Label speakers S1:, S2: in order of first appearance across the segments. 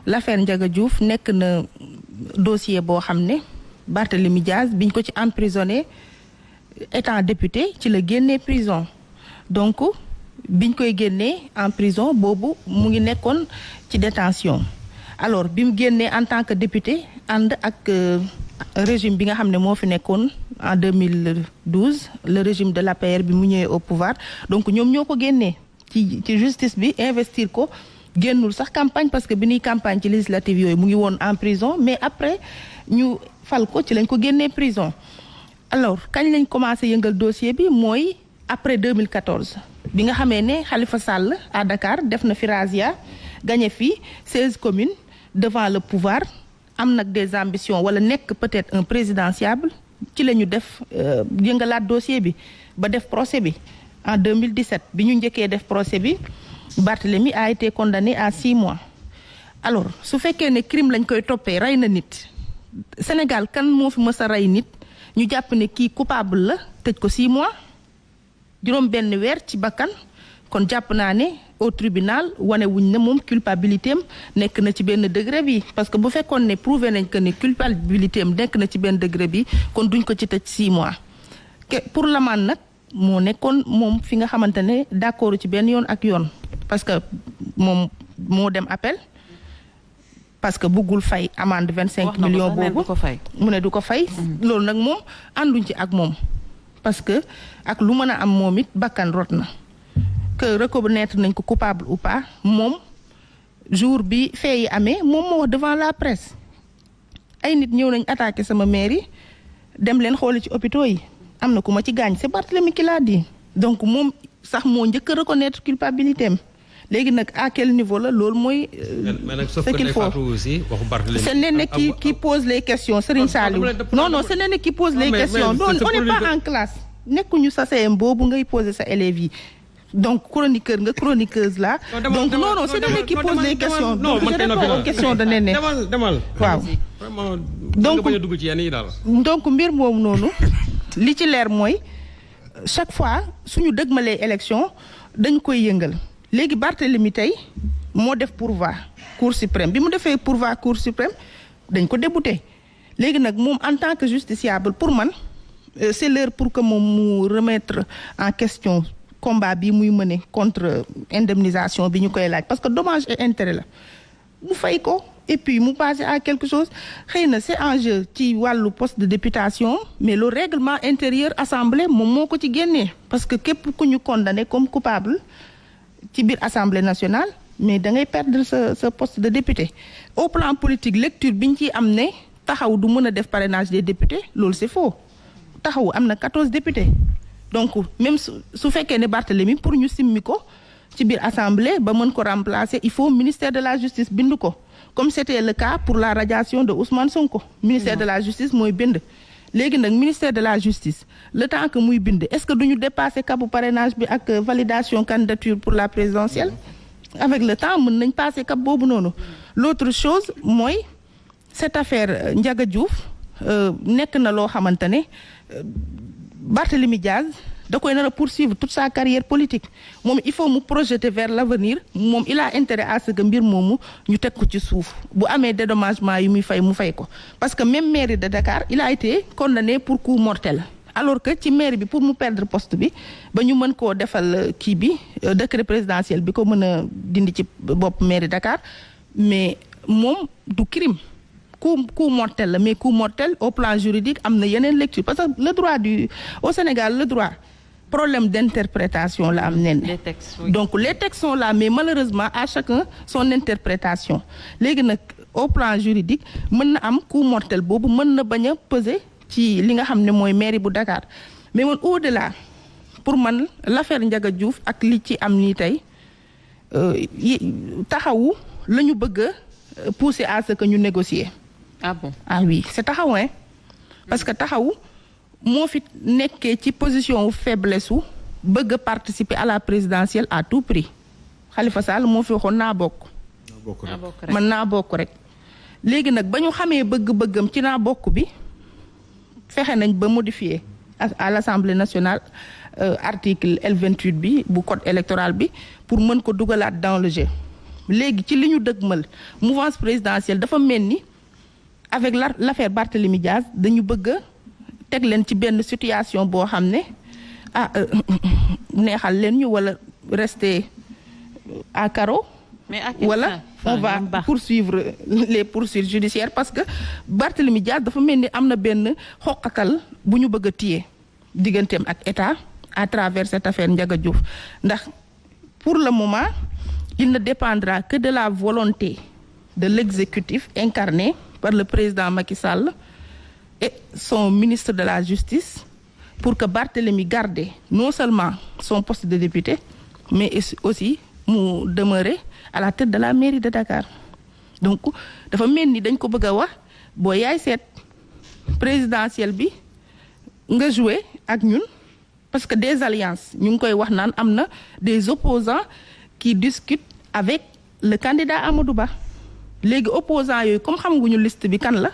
S1: l'affaire Ndiaga Diouf nekk na dossier boo xam ne Barthélémy Diaz biñ ko ci emprisonné étant député ci la génnee prison donc biñ koy génnee en prison boobu mu ngi nekkoon ci détention alors bi mu génnee en tant que député ànd ak régime bi nga xam ne moo fi nekkoon en 2012 le régime de l'APR bi mu ñëwee au pouvoir donc ñoom ñoo ko génnee ci justice bi investir ko génnul sax campagne parce que bi ñuy campagne ci législative yooyu mu ngi woon en prison mais après ñu fal ko ci lañ ko génnee prison alors kañ lañ commencé yëngal dossier bi mooy après 2014 bi nga xamee ne Khalifa Sall à Dakar def na fi razzia gagné fi 16 communes devant le pouvoir am nag des ambitions wala nekk peut-être un présidentiable ci la ñu def yëngalaat dossier bi ba def procès bi en 2017 bi ñu njëkkee def procès bi Barthélémy a été condamné à 6 mois alors su fekkee ne crime lañ koy toppee rey na nit Sénégal kan moo fi mës a rey nit ñu jàpp ne kii coupable la tëj ko 6 mois juróom benn weer ci bakkan kon jàpp naa ne au tribunal wane wuñ ne moom culpabilité am nekk na ci benn degré bi parce que bu fekkoon ne prouvé nañ que ne culpabilité am nekk na ci benn degré bi kon duñ ko ci tëj 6 mois pour l'amende nag moo nekkoon moom fi nga xamante ne d'accord ci benn yoon ak yoon parce que moom moo dem appel parce que bëggul fay amende 25 millions boobu mu ne du ko fay loolu nag moom ànduñ ci ak moom parce que ak lu mën a am moom it bakkan rot na que reconnaître nañ ko coupable ou pas moom jour bi fee yi amee moom moo wax devant la presse ay nit ñëw nañ attaqué sama mairie dem leen xooli ci hôpitaux yi am na ku ma ci gaañ c'est Barthélémy qui l'a dit donc moom sax moo njëkk a reconnaître culpabilité am léegi nag à quel niveau la loolu mooy ce qu'il faut ce n'est ne qui pose les questions Serigne Saliou non ce n'est ne qui pose les questions on n'est pas en classe nekkuñu sa CM boobu ngay poser sa élèves yi donc chroniqueur nga chroniqueuse là donc non ce n'est ne qui pose les questions donc je réponds aux questions de Néné waaw donc mbir moomu noonu li ci leer mooy chaque fois suñu dëgmalee élection dañ koy yëngal léegi Barthélémy tey moo def pourvoi cour suprême bi mu defee pourvoi cour suprême dañ ko débouté léegi nag moom en tant que justiciable pour man c'est l'heure pour que moom mu remettre en question combat bi muy mener contre indemnisation bi ñu koy laaj parce que dommage et intérêt la mu fay ko et puis mu passer à quelque chose xëy na c'est en jeu ci wàllu poste de députation mais le règlement intérieur assemblée moom moo ko ci génnee parce que képp ku ñu condamné comme coupable ci biir assemblée nationale mais da ngay perdre sa poste de député au plan politique lecture bi ñu ciy am ne taxaw du mën a def parrainage des députés loolu c'est faux taxaw am na 14 députés donc même su fekkee ne Barthélémy pour ñu simmi ko ci biir assemblée ba mën ko remplacer il faut ministère de la justice bind ko comme c'était le cas pour la radiation de Ousmane Sonko ministère de la justice mooy bind léegi nag ministère de la justice le temps que muy bind est-ce que duñu dépasser capu parrainage bi ak validation candidature pour la présidentielle avec le temps mën nañ passer cap boobu noonu l'autre chose mooy cette affaire Ndiaga Diouf nekk na loo xamante ne Barthélémy Diaz da koy nar a poursuivre toute sa carrière politique moom il faut mu projeter vers l'avenir moom il a intérêt à ce que mbir moomu ñu teg ko ci suuf bu amee dédommagement yu muy fay mu fay ko parce que même maire de Dakar il a été condamné pour coup mortel alors que ci maire bi pour mu perdre poste bi ba ñu mën koo defal kii bi décret présidentiel bi ko mën a dindi ci bopp maire de Dakar mais moom du crime coup mortel la mais coup mortel au plan juridique am na yeneen lecture parce que le droit au Sénégal le droit problème d'interprétation la am nen donc les textes sont là mais malheureusement à chacun son interprétation léegi nag au plan juridique mën na am coup mortel boobu mën na bañ a peser ci li nga xam ne mooy mairie bu Dakar mais man au-delà pour man l'affaire Ndiaga Diouf ak li ci am nii tey taxawu la ñu bëgg a pousser à ce que ñu négocier.
S2: Ah bon?
S1: Ah oui, c'est taxaw hein parce que taxawu moo fi nekkee ci position wu faiblesse wu bëgg a participer à la présidentielle à tout prix Khalifa Sall moo fi waxoon naa bokk man naa bokk rek léegi nag ba ñu xamee bëgg-bëggam ci naa bokk bi fexe nañ ba modifier à l'Assemblée nationale article L28 bi bu code électoral bi pour mën ko dugalaat dans le jeu léegi ci li ñu dëgmal mouvance présidentielle dafa mel ni avec l'affaire Barthélémy Diaz dañu bëgg a teg leen ci benn situation boo xam ne neexal leen ñu wala rester à carreau.
S2: mais
S1: wala on va poursuivre les poursuites judiciaires parce que Barthélémy Diaz dafa mel ni am na benn xoqatal bu ñu bëgg a téye digganteem ak état à travers cette affaire Ndiaga Diouf ndax pour le moment il ne dépendra que de la volonté de l'exécutif incarné par le président Macky Sall et son ministre de la Justice pour que Barthélémy garde non seulement son poste de député mais aussi mu demeurer à la tête de la mairie de Dakar donc dafa mel ni dañ ko bëgg a wax boo yaay seet présidentielle bi nga jouer ak ñun parce que des alliances ñu ngi koy wax naan am na des opposants qui discutent avec le candidat Amadou Ba léegi opposants yooyu comme xam nguñu liste bi kan la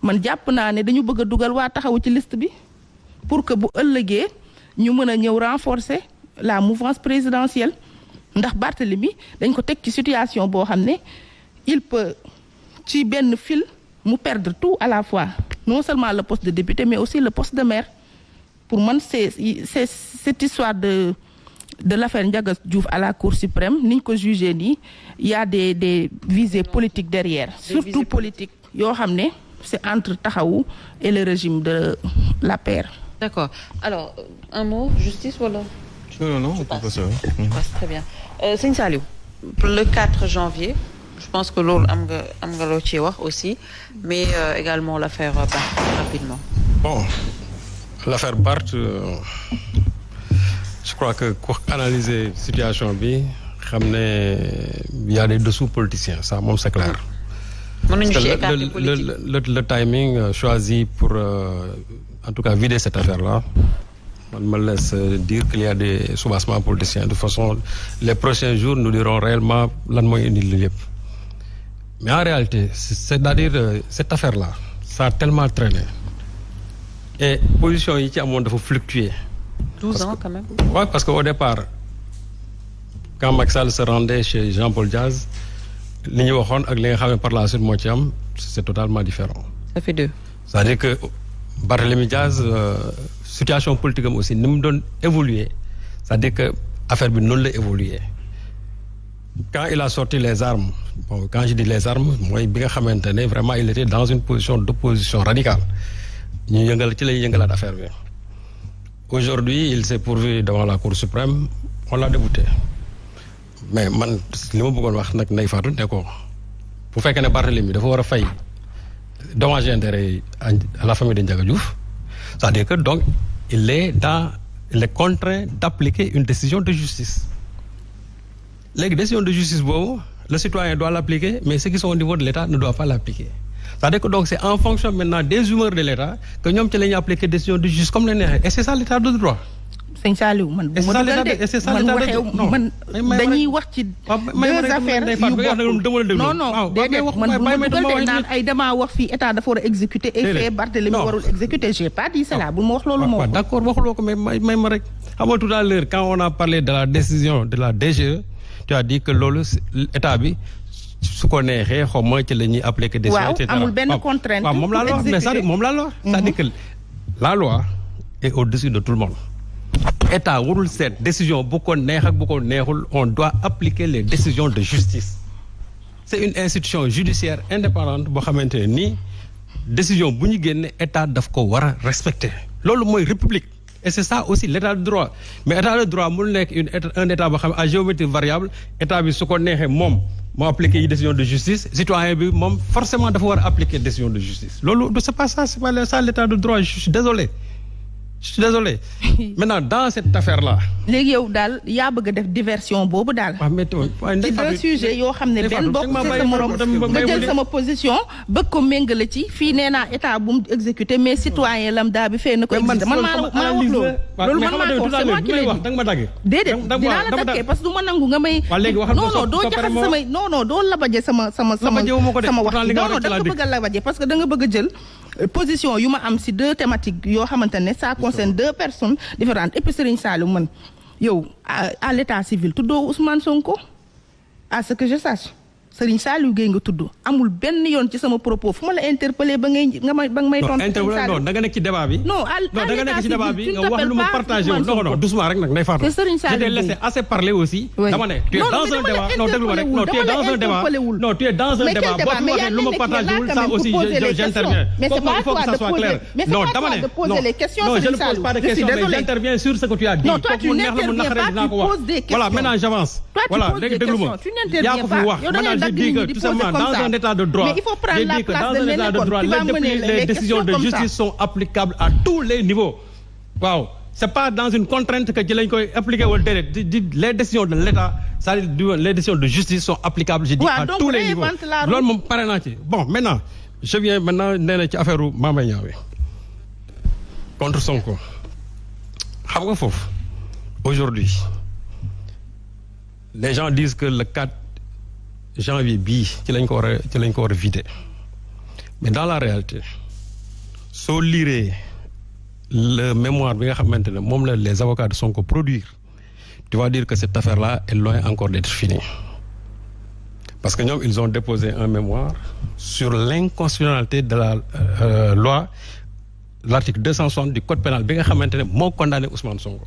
S1: man jàpp naa ne dañu bëgg a dugal waa taxawu ci liste bi pour que bu ëllëgee ñu mën a ñëw renforcer la mouvance présidentielle ndax Barthélémy dañ ko teg ci situation boo xam ne il peut ci benn fil mu perdre tout à la fois non seulement le poste de député mais aussi le poste de maire pour man c'est cette histoire de l'affaire Ndiaga Diouf à la Cour suprême ni ñu ko jugé nii il y a des visées politiques derrière surtout politiques yoo xam ne c'est entre taxawu et le régime de l'APR.
S2: D'accord. Alors un mot justice wala.
S3: Non, on passe
S2: très bien. Sëñ Saliou, le 4 janvier, je pense que loolu am nga loo ci wax aussi, mais également l'affaire Barth rapidement.
S3: Bon, l'affaire Barth, je crois que pour analyser situation bi, xam ne il y a des dessous politiciens, ça moom c'est clair. Le timing choisi pour en tout cas vider cette affaire-là. Man me laisse dire qu'il y a des soubassements politiciens. De toute façon, les prochains jours nous dirons réellement lan mooy indi li lépp. Mais en réalité, c'est-à-dire cette affaire-là, ça a tellement traîné. Et position yi ci amoon dafa fluctuer.
S2: 12 ans quand même.
S3: Ouais, parce qu'au départ, quand Macky Sall se rendait chez Jean-Paul Diaz, li ñu waxoon ak li nga xam ne par la suite moo ci am, c'est totalement différent.
S2: Ça fait 2.
S3: C'est-à-dire que Barthélémy Diaz situation politique am aussi ni mu doon évoluer c'est-à-dire que affaire bi noonu la évoluer quand il a sorti les armes bon quand je dis les armes mooy bi nga xamante ne vraiment il était dans une position d'opposition radicale ñu yëngal ci lay yëngalaat affaire bi aujourd'hui il s'est pourvu devant la Cour suprême on l'a débouté mais man li ma bëggoon wax nag Ndeye Fatou ne ko bu fekkee ne Barthélémy dafa war a fay dommages et intérêts à la famille de Ndiaga Diouf c'est-à-dire que donc il est contraint d'appliquer une décision de justice. Léegi décision de justice boobu le citoyen doit l'appliquer mais ceux qui sont au niveau de l'État ne doivent pas l'appliquer. C'est-à-dire que donc c'est en fonction maintenant des humeurs de l'État que ñoom ci la ñuy appliquer décision de justice comme la neexee et c'est ça l'État de droit.
S1: Sëñ Saliou man bu ma dugal de man dañuy wax ci deux affaires yu bokk non déedéet man bu ma dugal de naan ay damaa wax fii état dafa war a exécuter et fait Barthélémy warul exécuter j'ai pas dit cela bu ma wax loolu moo
S3: d'accord waxuloo ko mais may ma rek xam nga tout à l'heure quand on a parlé de la décision de la DGE tu as dit que loolu état bi su ko neexee xaw ma ci la ñuy appliquer décision et cetera
S1: amul benn contrainte
S3: waaw moom laa la wax mais ça moom laa la wax c'est-à-dire que la loi est au-dessus de tout le monde état warul seet décision bu ko neex ak bu ko neexul on doit appliquer les décisions de justice c'est une institution judiciaire indépendante boo xamante ne nii décision bu ñu génne état daf ko war a respecter loolu mooy république et c'est ça aussi l'état de droit mais état de droit mu nekk un état boo xam ne à géométrie variable état bi su ko neexee moom moo appliquer décision de justice citoyen bi moom forcément dafa war a appliquer décision de justice loolu c'est pas ça c'est pas ça l'état de droit je suis désolé maintenant dans cette affaire là.
S1: léegi yow daal yaa bëgg a def diversion boobu daal. ci deux sujets yoo xam ne benn bokk ci sa morom nga jël sama position bëgg ko méngale ci fii nee naa état bu mu exécuter mais citoyen lambda bi fee na ko exécuter man maa wax loolu man maa ko c'est moi qui l'ai dit
S3: da nga ma daggee.
S1: déedéet dinaa la daggee parce que du ma nangu nga may. non doo jaxas samay non doo labaje sama wax non da nga bëgg a labaje parce que da nga bëgg a jël position yu ma am ci deux thématiques yoo xamante ne ça concerne deux personnes différentes et puis Serigne Saliou man yow à l'état civil tuddoo Ousmane Sonko à ce que je sache Serigne Saliou Gueye nga tudd amul benn yoon ci sama propos fu ma la interpellé ba ngay tontu.
S3: non da nga nekk ci débat bi.
S1: non
S3: da nga nekk ci débat bi nga wax lu ma partagé wu non doucement rek nag Ndeye Fatou.
S1: te Serigne Saliou Gueye
S3: je t'ai laissé assez parler aussi. dama ne tu es dans un débat non déglu ma rek non tu es dans un débat non tu es dans un débat boo fi waxee lu ma partagé wul ça aussi j'interviens.
S1: mais c'est pas
S3: il faut que ça soit clair. non dama ne non je ne pose pas de questions mais j'interviens sur ce que tu as dit.
S1: non toi tu n'interviens pas, tu poses des questions.
S3: voilà maintenant j'avance.
S1: voilà léegi déglu ma yaa ko fi wax yow da ngay dagg nit ñi di poser
S3: dans un état de droit,
S1: mais il faut prendre la place de l'école.
S3: Les décisions de justice sont applicables à tous les niveaux. Waaw, c'est pas dans une contrainte que ci lañ koy appliquer wala déedéet les décisions de l'État, c'est-à-dire les décisions de justice sont applicables, je dis à tous les niveaux. Loolu moom pare naa ci. Bon, maintenant, je viens maintenant nee na ci affaire Mame Mbaye Niang bi contre Sonko. Xam nga foofu aujourd'hui les gens disent que le 4 janvier bii ci lañ ko war a vider mais dans la réalité soo liree le mémoire bi nga xamante ne moom la les avocats de Sonko produire tu vas dire que cette affaire-là est loin encore d'être finie parce que ñoom ils ont déposé un mémoire sur l'inconstitutionnalité de la loi l'article 260 du code pénal bi nga xamante ne moo condamné Ousmane Sonko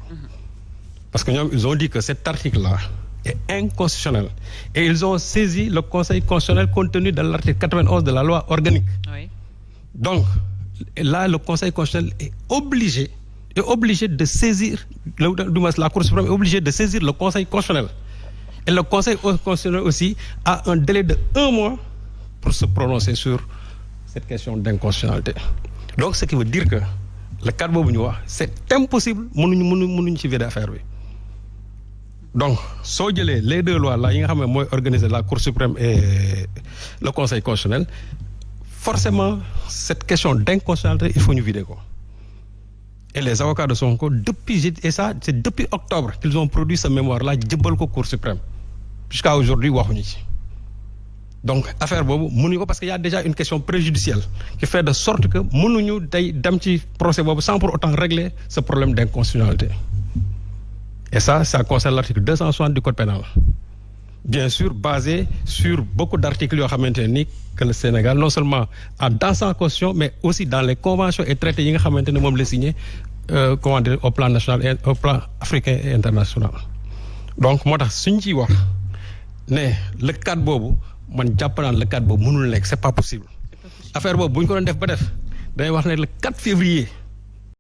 S3: parce que ñoom ils ont dit que cet article-là est inconstitutionnel et ils ont saisi le Conseil constitutionnel compte tenu de l'article 91 de la loi organique. Oui. Donc là le Conseil constitutionnel est obligé de saisir la Cour suprême est obligée de saisir le Conseil constitutionnel et le Conseil constitutionnel aussi a un délai de 1 mois pour se prononcer sur cette question d'inconstitutionnalité. Donc ce qui veut dire que le cadre boobu ñu wax c'est impossible mënuñu ci vider affaire bi. Donc soo jëlee les deux lois là yi nga xam ne mooy organiser la Cour suprême et le Conseil constitutionnel forcément cette question d'inconstitutionnalité il faut ñu vider ko et les avocats de Sonko c'est depuis octobre qu'ils ont produit ce mémoire là jëbbal ko Cour suprême jusqu'à aujourd'hui waxuñu ci donc affaire boobu mënuñu ko parce qu'il y a déjà une question préjudicielle qui fait de sorte que mënuñu day dem ci procès boobu sans pour autant régler ce problème d'inconstitutionnalité. Et ça concerne l'article 260 du code pénal. Bien sûr, basé sur beaucoup d'articles yoo xamante ni que le Sénégal non seulement a dans sa constitution mais aussi dans les conventions et traités yi nga xamante ne moom la signé comment dire au plan national et au plan africain et international. Donc moo tax suñ ciy wax ne le cadre boobu man jàpp naa le cadre boobu mënul nekk c'est pas possible. Affaire boobu bu ñu ko doon def ba def day wax ne le 4 février.